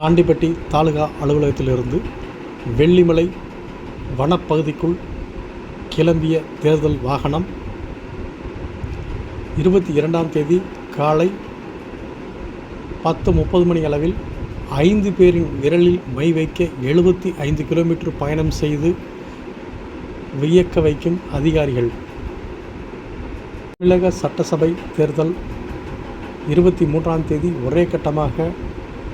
ஆண்டிப்பட்டி தாலுகா அலுவலகத்திலிருந்து வெள்ளிமலை வனப்பகுதிக்குள் கிளம்பிய தேர்தல் வாகனம் 22ஆம் தேதி காலை 10:30 மணி அளவில் 5 பேரின் விரலில் மை வைக்க 75 கிலோமீட்டர் பயணம் செய்து வியக்க வைக்கும் அதிகாரிகள். தமிழக சட்டசபை தேர்தல் 23ஆம் தேதி ஒரே கட்டமாக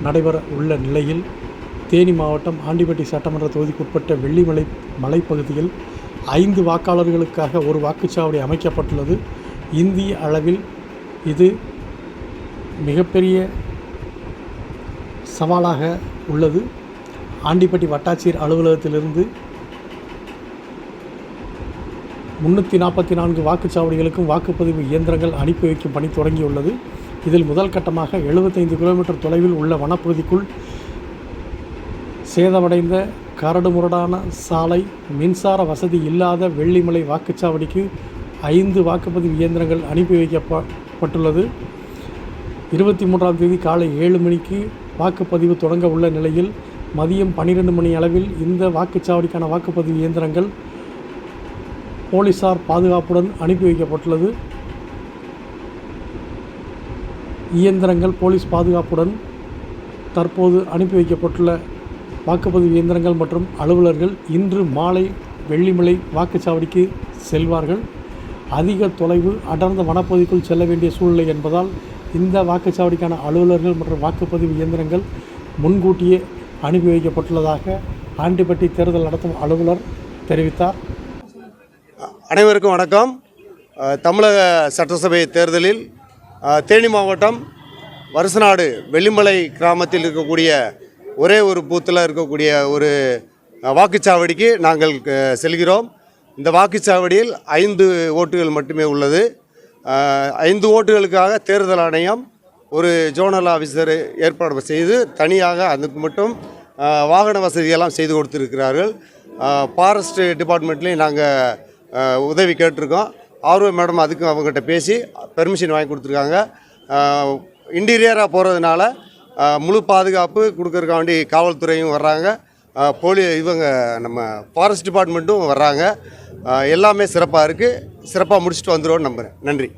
நடைபெற உள்ள நிலையில் தேனி மாவட்டம் ஆண்டிப்பட்டி சட்டமன்ற தொகுதிக்குட்பட்ட வெள்ளிமலை மலைப்பகுதியில் 5 வாக்காளர்களுக்காக ஒரு வாக்குச்சாவடி அமைக்கப்பட்டுள்ளது. இந்திய அளவில் இது மிகப்பெரிய சவாலாக உள்ளது. ஆண்டிப்பட்டி வட்டாட்சியர் அலுவலகத்திலிருந்து 344 வாக்குச்சாவடிகளுக்கும் வாக்குப்பதிவு இயந்திரங்கள் அனுப்பி வைக்கும் பணி தொடங்கியுள்ளது. இதில் முதல் கட்டமாக 75 கிலோமீட்டர் தொலைவில் உள்ள வனப்பகுதிக்குள் சேதமடைந்த கரடுமுரடான சாலை, மின்சார வசதி இல்லாத வெள்ளிமலை வாக்குச்சாவடிக்கு 5 வாக்குப்பதிவு இயந்திரங்கள் அனுப்பி வைக்கப்பட்டுள்ளது. 23ஆம் தேதி காலை 7 மணிக்கு வாக்குப்பதிவு தொடங்க உள்ள நிலையில் மதியம் 12 மணி அளவில் இந்த வாக்குச்சாவடிக்கான வாக்குப்பதிவு இயந்திரங்கள் போலீசார் பாதுகாப்புடன் அனுப்பி வைக்கப்பட்டுள்ளது. இயந்திரங்கள் போலீஸ் பாதுகாப்புடன் தற்போது அனுப்பி வைக்கப்பட்டுள்ள வாக்குப்பதிவு இயந்திரங்கள் மற்றும் அலுவலர்கள் இன்று மாலை வெள்ளிமலை வாக்குச்சாவடிக்கு செல்வார்கள். அதிக தொலைவு அடர்ந்த வனப்பகுதிக்குள் செல்ல வேண்டிய சூழ்நிலை என்பதால் இந்த வாக்குச்சாவடிக்கான அலுவலர்கள் மற்றும் வாக்குப்பதிவு இயந்திரங்கள் முன்கூட்டியே அனுப்பி வைக்கப்பட்டுள்ளதாக ஆண்டிப்பட்டி தேர்தல் நடத்தும் அலுவலர் தெரிவித்தார். அனைவருக்கும் வணக்கம். தமிழக சட்டசபை தேர்தலில் தேனி மாவட்டம் வருசநாடு வெள்ளிமலை கிராமத்தில் இருக்கக்கூடிய ஒரே ஒரு பூத்தில் இருக்கக்கூடிய ஒரு வாக்குச்சாவடிக்கு நாங்கள் செல்கிறோம். இந்த வாக்குச்சாவடியில் 5 ஓட்டுகள் மட்டுமே உள்ளது. 5 ஓட்டுகளுக்காக தேர்தல் ஆணையம் ஒரு ஜோனல் ஆஃபீஸர் ஏற்பாடு செய்து தனியாக அதுக்கு மட்டும் வாகன வசதியெல்லாம் செய்து கொடுத்துருக்கிறார்கள். ஃபாரஸ்ட் டிபார்ட்மெண்ட்லேயும் நாங்கள் உதவி கேட்டிருக்கோம். ஆர்வ மேடம் அதுக்கும் அவங்ககிட்ட பேசி பெர்மிஷன் வாங்கி கொடுத்துருக்காங்க. இன்டீரியராக போகிறதுனால முழு பாதுகாப்பு கொடுக்கறதுக்காண்டி காவல்துறையும் வர்றாங்க, இவங்க நம்ம ஃபாரஸ்ட் டிபார்ட்மெண்ட்டும் வர்றாங்க. எல்லாமே சிறப்பாக இருக்குது. சிறப்பாக முடிச்சுட்டு வந்துடுவோன்னு நம்புகிறேன். நன்றி.